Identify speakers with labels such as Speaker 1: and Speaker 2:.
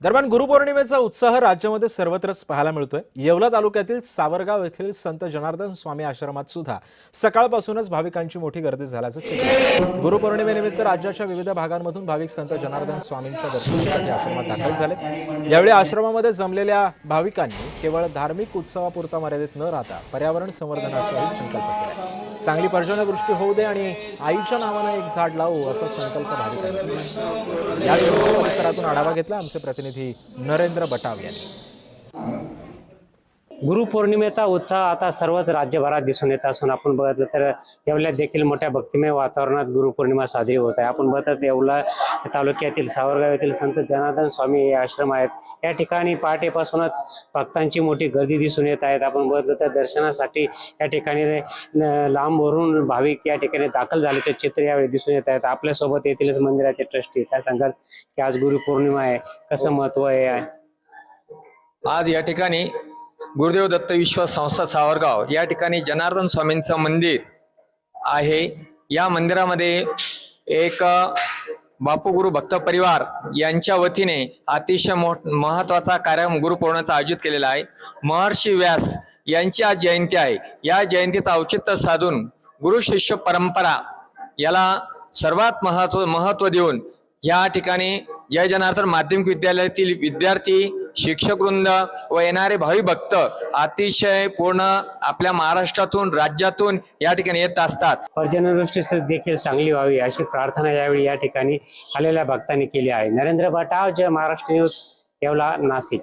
Speaker 1: दरम्यान गुरुपौर्णिमेचा उत्साह राज्यामध्ये सर्वत्रच पाहायला मिळतोय। येवला तालुक्यातील सावरगाव येथील संत जनार्दन स्वामी आश्रमात सुद्धा सकाळपासूनच भाविकांची मोठी गर्दी झाल्याचं चित्र आहे। गुरुपौर्णिमेनिमित्त राज्याच्या विविध भागांमधून भाविक संत जनार्दन स्वामींच्या दर्शनासाठी आश्रमात दाखल झाले। यावेळी आश्रमामध्ये जमलेल्या भाविकांनी केवळ धार्मिक उत्सवापुरता मर्यादित न राहता पर्यावरण संवर्धनाचाही संकल्प केला। चांगली पर्जन्यवृष्टी होऊ दे आणि आईच्या नावाने एक झाड लावू असा संकल्प भाविकांनी केला। याच परिसरातून आढावा घेतला आमचे प्रतिनिधी नरेंद्र बटाव यांनी।
Speaker 2: गुरुपौर्णिमेचा उत्साह आता सर्वच राज्यभरात दिसून येत असून आपण बघितलं तर येवल्यात देखील मोठ्या भक्तिमय वातावरणात गुरुपौर्णिमा साजरी होत आहे। आपण बघतात येवला तालुक्यातील सावरगाव येथील संत जनार्दन स्वामी हे आश्रम आहेत। या ठिकाणी पहाटेपासूनच भक्तांची मोठी गर्दी दिसून येत आहेत। आपण बघितलं तर दर्शनासाठी या ठिकाणी लांबवरून भाविक या ठिकाणी दाखल झाल्याचे चित्र यावेळी दिसून येत आहेत। आपल्यासोबत येथीलच मंदिराचे ट्रस्टी काय सांगाल की आज गुरुपौर्णिमा आहे, कसं महत्व आहे?
Speaker 3: आज या ठिकाणी गुरुदेव दत्त विश्वास संस्था सावरगाव या ठिकाणी जनार्दन स्वामींचं मंदिर आहे। या मंदिरामध्ये एक बापू गुरु भक्त परिवार यांच्या वतीने अतिशय महत्वाचा कार्यक्रम गुरुपौर्णिमेचा आयोजित केलेला आहे। महर्षी व्यास यांची आज जयंती आहे। या जयंतीचं औचित्य साधून गुरु शिष्य परंपरा याला सर्वात महत्व देऊन या ठिकाणी जय जनार्दन माध्यमिक विद्यालयातील विद्यार्थी, शिक्षक वृंद व येणारे भावी भक्त अतिशय पूर्ण आपल्या महाराष्ट्रातून, राज्यातून या ठिकाणी येत असतात।
Speaker 2: पर्जन्यवृष्टी देखील चांगली व्हावी अशी प्रार्थना यावेळी या ठिकाणी आलेल्या भक्तांनी केली आहे। नरेंद्र बटाव, जय महाराष्ट्र न्यूज, येवला, नाशिक।